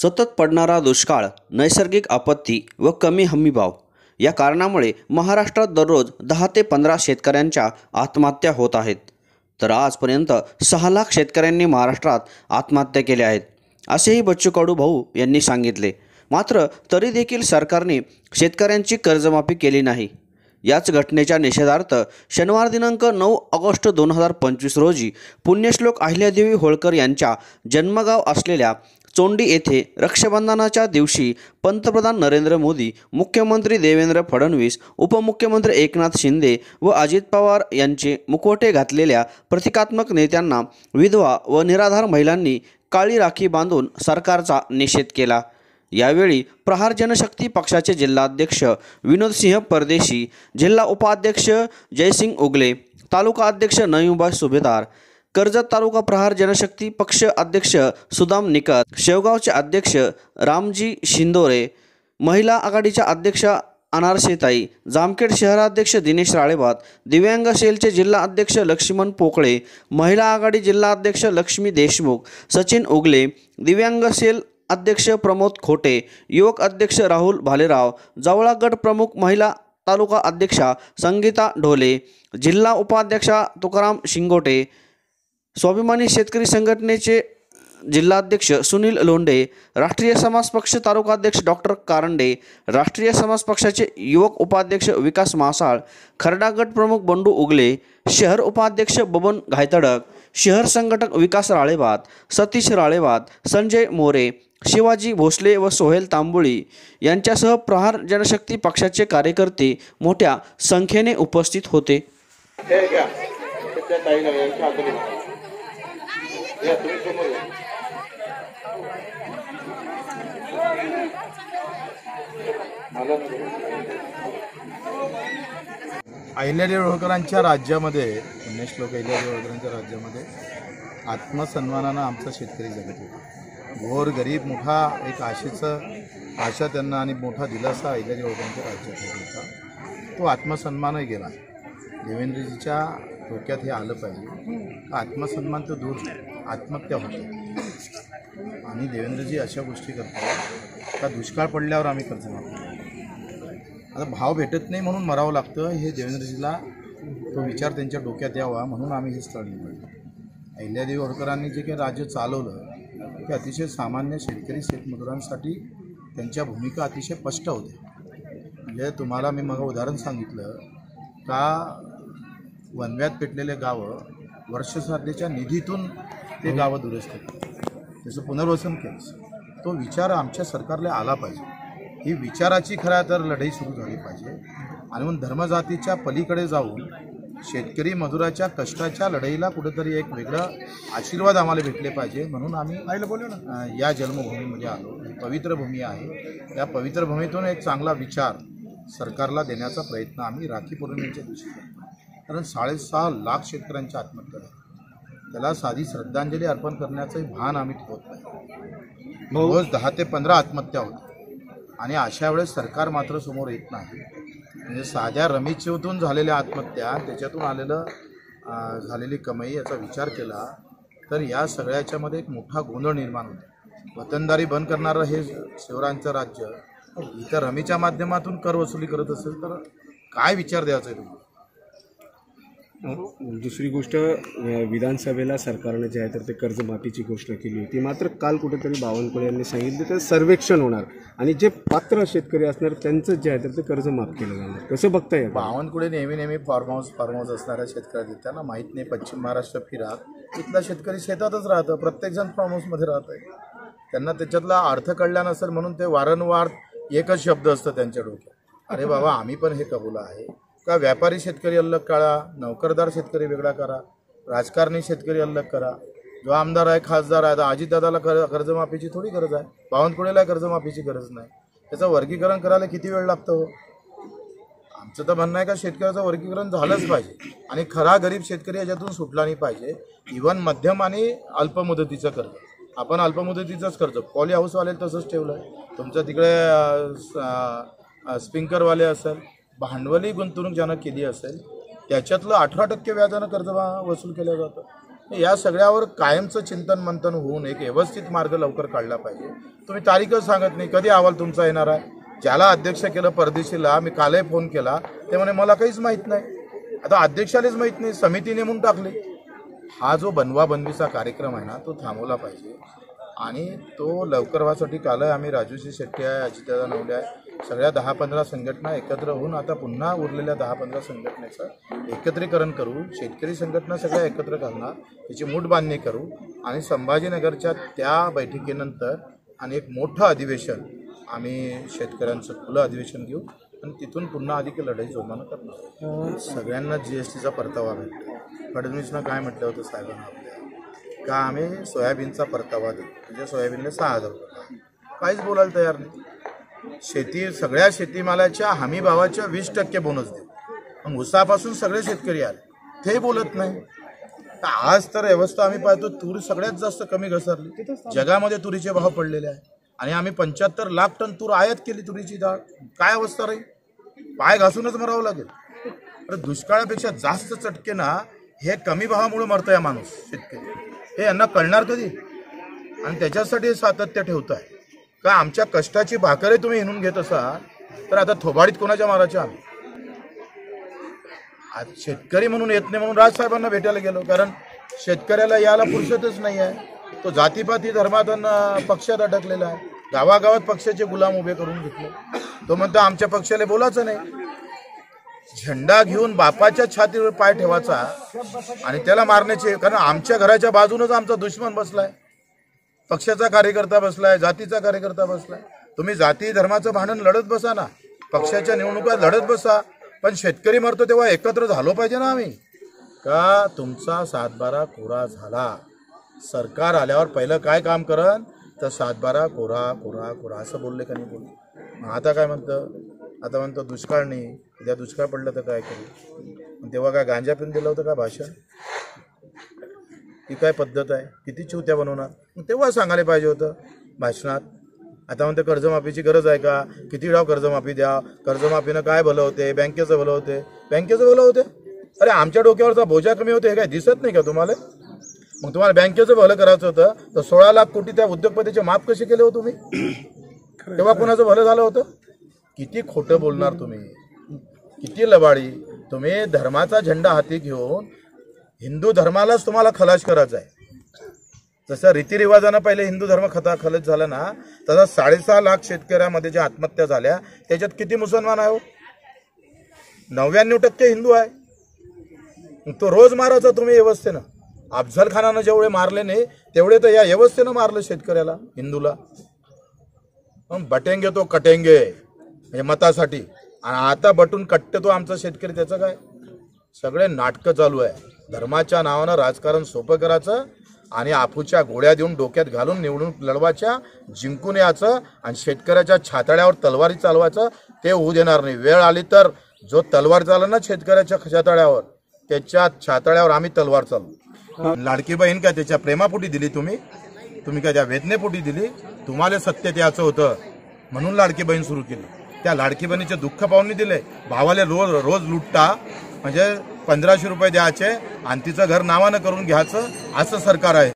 सतत पडणारा दुष्काळ, नैसर्गिक आपत्ती व कमी हमीभाव या कारणामुळे महाराष्ट्रात दररोज 10 ते 15 शेतकऱ्यांच्या आत्महत्या होत आहेत. तर आजपर्यंत 6 लाख शेतकऱ्यांनी महाराष्ट्रात आत्महत्या केल्या आहेत, असेही बच्चू कडू भाऊ यांनी सांगितले. मात्र तरी देखील सरकारने शेतकऱ्यांची कर्जमाफी केली नाही. याच घटनेच्या निषेधार्थ शनिवार दिनांक 9 ऑगस्ट 2025 रोजी पुण्यश्लोक अहिल्यादेवी होळकर यांच्या जन्मगाव असलेल्या चोंडी येथे रक्षाबंधनाच्या दिवशी पंतप्रधान नरेंद्र मोदी, मुख्यमंत्री देवेंद्र फडणवीस, उपमुख्यमंत्री एकनाथ शिंदे व अजित पवार यांचे मुखवटे घातलेल्या प्रतिकात्मक नेत्यांना विधवा व निराधार महिलांनी काळी राखी बांधून सरकारचा निषेध केला. यावेळी प्रहार जनशक्ती पक्षाचे जिल्हाध्यक्ष विनोदसिंह परदेशी, जिल्हा उपाध्यक्ष जयसिंग उगले, तालुका अध्यक्ष नईमबाई सुभेदार, कर्जत तालुका प्रहार जनशक्ती पक्ष अध्यक्ष सुदाम निकत, शेवगावचे अध्यक्ष रामजी शिंदोरे, महिला आघाडीच्या अध्यक्षा अनारसेताई, जामखेड शहराध्यक्ष दिनेश राळेबात, दिव्यांग सेलचे जिल्हा अध्यक्ष लक्ष्मण पोकळे, महिला आघाडी जिल्हा अध्यक्ष लक्ष्मी देशमुख, सचिन उगले, दिव्यांग सेल अध्यक्ष प्रमोद खोटे, युवक अध्यक्ष राहुल भालेराव, जवळा गट प्रमुख महिला तालुका अध्यक्षा संगीता ढोले, जिल्हा उपाध्यक्षा तुकाराम शिंगोटे, स्वाभिमानी शेतकरी संघटनेचे जिल्हाध्यक्ष सुनील लोंढे, राष्ट्रीय समाज पक्ष तालुका अध्यक्ष डॉक्टर कारंडे, राष्ट्रीय समाज पक्षाचे युवक उपाध्यक्ष विकास मासाळ, खरडा गट प्रमुख बंडू उगले, शहर उपाध्यक्ष बबन घायतडक, शहर संघटक विकास राळेबात, सतीश राळेबात, संजय मोरे, शिवाजी भोसले व सोहेल तांबुळी यांच्यासह प्रहार जनशक्ती पक्षाचे कार्यकर्ते मोठ्या संख्येने उपस्थित होते. अहिल्यादेवी होळकरांच्या राज्यामध्ये, पुण्यश्लोक अहिल्यादेवी होळकरांच्या राज्यामध्ये आत्मसन्मानानं आमचा शेतकरी जगत होता. गोर गरीब मोठा एक आशा त्यांना आणि मोठा दिलासा अहिल्यादेवी होळकरांच्या राज्यात होता. तो आत्मसन्मानही गेला. देवेंद्रजीच्या डोक्यात हे आलं पाहिजे, आत्मसन्मान तो दूर, आत्महत्या होते. आणि देवेंद्रजी अशा गोष्टी करतात का दुष्काळ पडल्यावर आम्ही कर्ज मागतो. आता भाव भेटत नाही म्हणून मरावं लागतं, हे देवेंद्रजीला तो विचार त्यांच्या डोक्यात यावा म्हणून आम्ही हे स्थळ निवडलं. अहिल्यादेवी होळकरांनी जे काही राज्य चालवलं ते अतिशय सामान्य शेतकरी शेतमजुरांसाठी त्यांच्या भूमिका अतिशय स्पष्ट होत्या. म्हणजे तुम्हाला मी मग उदाहरण सांगितलं का वनव्यात पेटलेले गावं वर्षश्राद्धेच्या निधीतून ते गावं दुरुस्त केली, त्याचं पुनर्वसन केलं. तो विचार आमच्या सरकारला आला पाहिजे. ही विचाराची खऱ्या तर लढाई सुरू झाली पाहिजे आणि म्हणून धर्मजातीच्या पलीकडे जाऊन शेतकरी मजुराच्या कष्टाच्या लढाईला कुठेतरी एक वेगळं आशीर्वाद आम्हाला भेटले पाहिजे. म्हणून आम्ही या जन्मभूमीमध्ये आलो. ही पवित्र भूमी आहे. या पवित्र भूमीतून एक चांगला विचार सरकारला देण्याचा प्रयत्न आम्ही राखी पौर्णिमेच्या दिवशी करतो. कारण 6.5 लाख शेतकऱ्यांच्या आत्महत्या झाल्या, त्याला साधी श्रद्धांजली अर्पण करण्याचंही भान आम्ही ठेवत नाही. रोज 10 ते 15 आत्महत्या होतात आणि अशा वेळेस सरकार मात्र समोर येत नाही. म्हणजे साध्या रमेशतून झालेल्या आत्महत्या, त्याच्यातून झालेली कमाई याचा विचार केला तर या सगळ्याच्यामध्ये एक मोठा गोंधळ निर्माण होतो. वतनदारी बंद करणारं हे शिवरायांचं राज्य इतर रमेच्या माध्यमातून कर वसुली करत असेल तर काय विचार द्यायचा आहे तुम्हाला. दुसरी गोष्ट, विधानसभेला सरकारने जे आहे तर ते कर्जमाफीची घोषणा केली होती. मात्र काल कुठेतरी बावनकुळे यांनी सांगितलं तर सर्वेक्षण होणार आणि जे पात्र शेतकरी असणार त्यांचं जे आहे तर ते कर्ज माफ केलं जाणार. कसं बघताय? बावनकुळे नेहमी फार्म हाऊस असणाऱ्या शेतकऱ्या त्यांना माहीत नाही पश्चिम महाराष्ट्र फिरात इथला शेतकरी शेतातच राहतं, प्रत्येकजण फार्म हाऊसमध्ये राहत आहे. त्यांना त्याच्यातला अर्थ कळला नसेल म्हणून ते वारंवार एकच शब्द असतं त्यांच्या डोक्यात, अरे बाबा आम्ही पण हे कबूल आहे का. व्यापारी शेतकरी अलग काढा, नोकरदार शेतकरी वेगळा करा, राजकारणी शेतकरी अलग करा. जो आमदार आहे, खासदार आहे, अजितदादाला कर्जमाफीची थोडी गरज आहे, बावनकुळेला कर्जमाफीची गरज नाही. त्याचं वर्गीकरण करायला किती वेळ लागतो. आमचं तर म्हणणं आहे का शेतकऱ्याचं वर्गीकरण झालंच पाहिजे आणि खरा गरीब शेतकरी याच्यातून सुटला नाही पाहिजे. इव्हन मध्यम आणि अल्पमुदतीचं कर्ज, आपण अल्पमुदतीचंच कर्ज पॉली हाऊसवाले तसंच ठेवलं आहे. तुमचं तिकडे स्प्रिंकरवाले असेल, भांडवली गुंतवणूक ज्यानं केली असेल त्याच्यातलं 18% व्याजानं कर्ज वसूल केलं जातं. या सगळ्यावर कायमचं चिंतन मंथन होऊन एक व्यवस्थित मार्ग लवकर काढला पाहिजे. तुम्ही तारीखच सांगत नाही, कधी अहवाल तुमचा येणार आहे? ज्याला अध्यक्ष केलं परदेशीला, मी कालही फोन केला, ते म्हणे मला काहीच माहीत नाही. आता अध्यक्षालाच माहीत नाही, समिती नेमून टाकली. हा जो बनवाबनवीचा कार्यक्रम आहे ना, तो थांबवला पाहिजे आणि तो लवकर व्हासाठी काल आम्ही राजूजी शेट्टी आहे, अजितदादा नवले आहे, सगळ्या 10-15 संघटना एकत्र होऊन आता पुन्हा उरलेल्या 10-15 संघटनेचं एकत्रीकरण करू. शेतकरी संघटना सगळ्या एकत्र घालणार, त्याची मूठ बांधणी करू आणि संभाजीनगरच्या त्या बैठकीनंतर आणि एक मोठं अधिवेशन आम्ही शेतकऱ्यांचं खुलं अधिवेशन घेऊ आणि तिथून पुन्हा अधिक लढाई जोमानं करणार. सगळ्यांना GSTचा परतावा भेटतो. फडणवीसनं काय म्हटलं होतं साहेबांना आपल्या, का आम्ही सोयाबीनचा परतावा देऊ, म्हणजे सोयाबीनला 6,000 रुपये. काहीच बोलायला तयार नाही. शेती सगळ्या शेतीमालाच्या हमी भावाच्या 20% बोनस देऊ. मग उसापासून सगळे शेतकरी आले, ते बोलत नाही. तर आज तर व्यवस्था आम्ही पाहतो, तूर सगळ्यात जास्त कमी घसरली. जगामध्ये तुरीचे भाव पडलेले आहे आणि आम्ही 75 लाख टन तूर आयात केली. तुरीची डाळ काय अवस्था राहील? पाय घासूनच मरावं लागेल. तर दुष्काळापेक्षा जास्त चटके ना हे कमी भावामुळे मरतोय माणूस शेतकरी. हे यांना कळणार कधी? आणि त्याच्यासाठी सातत्य ठेवत आहे का आमच्या कष्टाची भाकरे तुम्ही हिणून घेत असाल तर आता थोबाडीत कोणाच्या मारायच्या आम्ही? आज शेतकरी म्हणून येत नाही म्हणून राजसाहेबांना भेटायला गेलो, कारण शेतकऱ्याला याला फुरसतच नाही आहे. तो जातीपाती धर्मात पक्षात अडकलेला आहे. गावागावात पक्षाचे गुलाम उभे करून घेतले. तो म्हणतो आमच्या पक्षाला बोलायचं नाही. झेंडा घेऊन बापाच्या छातीवर पाय ठेवायचा आणि त्याला मारण्याचे, कारण आमच्या घराच्या बाजूनच आमचा दुश्मन बसलाय, पक्षाचा कार्यकर्ता बसलाय, जातीचा कार्यकर्ता बसलाय. तुम्ही जाती धर्माचं भांडण लढत बसा ना, पक्षाच्या निवडणुका लढत बसा, पण शेतकरी मरतो तेव्हा एकत्र झालो पाहिजे ना आम्ही. का तुमचा 7-12 कोरा झाला, सरकार आल्यावर पहिलं काय काम करन तर 7-12 कोरा कोरा कोरा असं बोलले का नाही बोलले. आता काय म्हणतं? आता म्हणतो दुष्काळ नाही, उद्या दुष्काळ पडलं तर काय करू? तेव्हा काय गांजा पिऊन दिलं होतं का भाषण? ही काय पद्धत आहे? किती चिवत्या बनवणार? तेव्हा सांगायला पाहिजे होतं भाषणात. आता म्हणते कर्जमाफीची गरज आहे का? किती वेळा कर्जमाफी द्या, कर्जमाफीनं काय भलं होते? बँकेचं भलं होते, बँकेचं भलं होते. अरे आमच्या डोक्यावरचा बोजा कमी होते, हे काय दिसत नाही का तुम्हाला? मग तुम्हाला बँकेचं भलं करायचं होतं तर 16 लाख कोटी त्या उद्योगपतीचे माफ कसे केले हो तुम्ही? तेव्हा कोणाचं भलं झालं होतं? किती खोटं बोलणार तुम्ही, किती लबाडी. तुम्ही धर्माचा झेंडा हाती घेऊन हिंदू धर्मालाच तुम्हाला खलास करायचा आहे. जसं रीतिरिवाजानं पहिले हिंदू धर्म खलास झाला ना, तसा 6.5 लाख शेतकऱ्यामध्ये ज्या आत्महत्या झाल्या त्याच्यात किती मुसलमान आहे हो? 99% हिंदू आहे. तो रोज मारायचा तुम्ही व्यवस्थेनं. अफजल खानानं जेवढे मारले नाही तेवढे तर या व्यवस्थेनं मारलं शेतकऱ्याला, हिंदूला. बटेंगे तो कटेंगे म्हणजे मतासाठी, आणि आता बटून कट्टे तो आमचा शेतकरी. त्याचं काय? सगळे नाटकं चालू आहे. धर्माच्या नावानं राजकारण सोपं करायचं आणि आपूच्या गोळ्या देऊन डोक्यात घालून निवडून लढवायच्या, जिंकून यायचं आणि शेतकऱ्याच्या छाताड्यावर तलवारी चालवायचं. ते होऊ देणार नाही. वेळ आली तर जो तलवार चालला ना शेतकऱ्याच्या छाताड्यावर, त्याच्या छाताड्यावर आम्ही तलवार चालू. लाडकी बहीण काय त्याच्या प्रेमापोटी दिली तुम्ही? तुम्ही काय त्या वेदनेपोटी दिली? तुम्हाला सत्तेत यायचं होतं म्हणून लाडकी बहीण सुरू केली. त्या लाडकी बहिणीचे दुःख पाहून दिले. भावाले रोज लुटता, म्हणजे 1500 रुपये द्यायचे आणि तिचं घर नावानं करून घ्यायचं, असं सरकार आहे.